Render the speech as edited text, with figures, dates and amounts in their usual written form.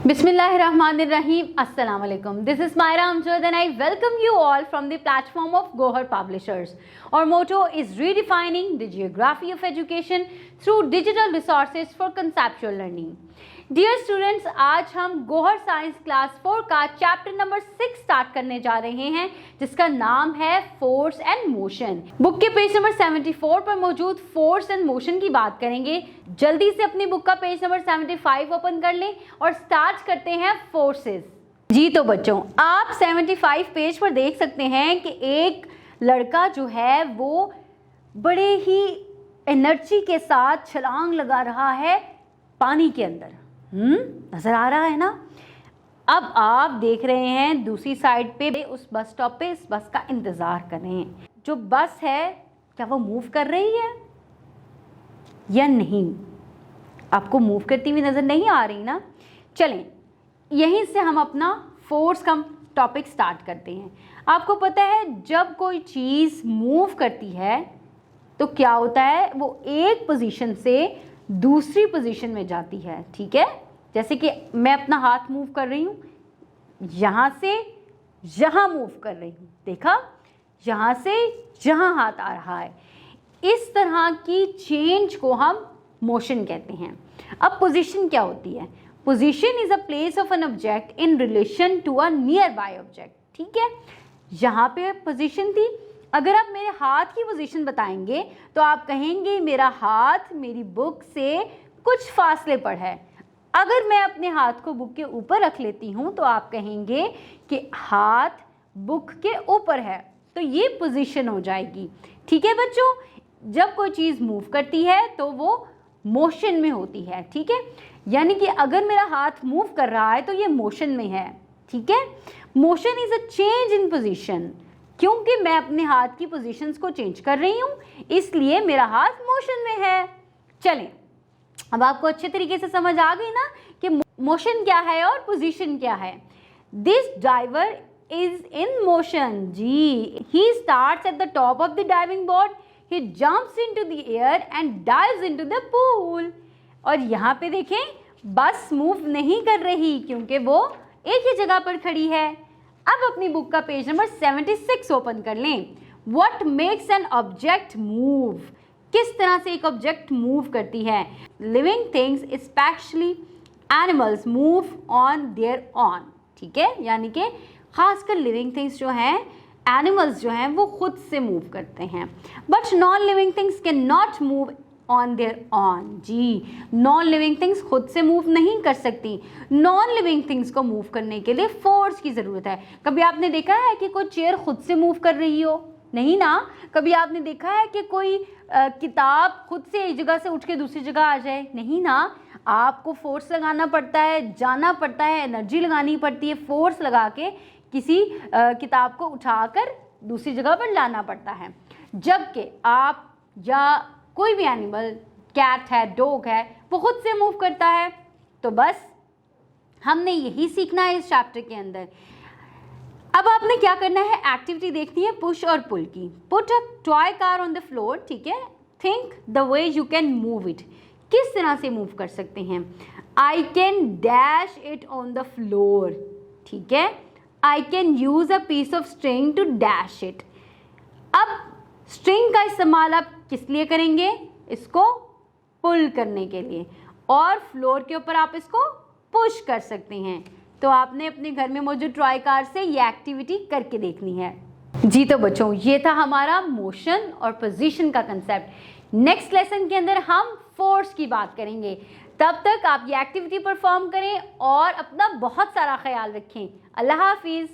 Bismillahirrahmanirrahim. Assalamu alaikum. This is Myra Amjad and I welcome you all from the platform of Gohar Publishers. Our motto is redefining the geography of education through digital resources for conceptual learning. Dear students, आज हम Gohar science class 4 का chapter number 6 start करने जा रहे हैं जिसका नाम है फोर्स एंड मोशन। बुक के पेज नंबर 74 पर मौजूद फोर्स एंड मोशन की बात करेंगे। जल्दी से अपनी बुक का पेज नंबर 75 ओपन कर लें और स्टार्ट करते हैं फोर्सेस। जी तो बच्चों, आप 75 पेज पर देख सकते हैं कि एक लड़का जो है वो बड़े ही एनर्जी के साथ छलांग लगा रहा है पानी के अंदर। नजर आ रहा है ना। अब आप देख रहे हैं दूसरी साइड पे उस बस स्टॉप पे इस बस का इंतजार कर रहे हैं। जो बस है क्या वो मूव कर रही है या नहीं? आपको मूव करती हुई नजर नहीं आ रही ना। चलें, यहीं से हम अपना फोर्स का टॉपिक स्टार्ट करते हैं। आपको पता है जब कोई चीज़ मूव करती है तो क्या होता है, वो एक पोजीशन से दूसरी पोजीशन में जाती है। ठीक है, जैसे कि मैं अपना हाथ मूव कर रही हूँ, यहाँ से यहाँ मूव कर रही हूँ, देखा, यहाँ से यहाँ हाथ आ रहा है। इस तरह की चेंज को हम मोशन कहते हैं। अब पोजीशन क्या होती है? Position is a place of an object in relation to a nearby object. ठीक है, यहाँ पे पोजीशन थी। अगर आप मेरे हाथ की पोजीशन बताएंगे तो आप कहेंगे मेरा हाथ मेरी बुक से कुछ फासले पर है। अगर मैं अपने हाथ को बुक के ऊपर रख लेती हूँ तो आप कहेंगे कि हाथ बुक के ऊपर है, तो ये पोजीशन हो जाएगी। ठीक है बच्चों, जब कोई चीज़ मूव करती है तो वो मोशन में होती है। ठीक है, यानी कि अगर मेरा हाथ मूव कर रहा है तो ये मोशन में है। ठीक है, motion is a change in position. क्योंकि मैं अपने हाथ की पोजीशंस को चेंज कर रही हूँ इसलिए मेरा हाथ मोशन में है। चलें, अब आपको अच्छे तरीके से समझ आ गई ना कि मोशन क्या है और पोजीशन क्या है। This diver is in motion. जी, he starts at the top of the diving board, he jumps into the air and dives into the pool. और यहाँ पे देखें, बस मूव नहीं कर रही क्योंकि वो एक ही जगह पर खड़ी है। अब अपनी बुक का पेज नंबर 76 ओपन कर लें। What makes an object move? किस तरह से एक ऑब्जेक्ट मूव करती है? Living things, especially animals, move on their own. ठीक है, यानी कि खासकर लिविंग थिंग्स जो हैं, एनिमल्स जो हैं, वो खुद से मूव करते हैं। But non living things can not move on their on. जी, नॉन लिविंग थिंग्स खुद से मूव नहीं कर सकती। नॉन लिविंग थिंग्स को मूव करने के लिए फोर्स की ज़रूरत है। कभी आपने देखा है कि कोई चेयर खुद से मूव कर रही हो? नहीं ना। कभी आपने देखा है कि कोई किताब खुद से एक जगह से उठ के दूसरी जगह आ जाए? नहीं ना। आपको फोर्स लगाना पड़ता है, जाना पड़ता है, एनर्जी लगानी पड़ती है, फोर्स लगा के किसी किताब को उठाकर दूसरी जगह पर लाना पड़ता है। जबकि आप या कोई भी एनिमल, कैट है, डॉग है, वो खुद से मूव करता है। तो बस हमने यही सीखना है इस चैप्टर के अंदर। अब आपने क्या करना है, एक्टिविटी देखनी है पुश और पुल की। Put a toy car on the floor. ठीक है, think the way you can move it. किस तरह से मूव कर सकते हैं? I can dash it on the floor. ठीक है, I can use a piece of string to dash it. अब स्ट्रिंग का इस्तेमाल आप किस लिए करेंगे? इसको पुल करने के लिए, और फ्लोर के ऊपर आप इसको पुश कर सकते हैं। तो आपने अपने घर में मौजूद टॉय कार से ये एक्टिविटी करके देखनी है। जी तो बच्चों, ये था हमारा मोशन और पोजीशन का कंसेप्ट। नेक्स्ट लेसन के अंदर हम फोर्स की बात करेंगे। तब तक आप ये एक्टिविटी परफॉर्म करें और अपना बहुत सारा ख्याल रखें। अल्लाह हाफिज़।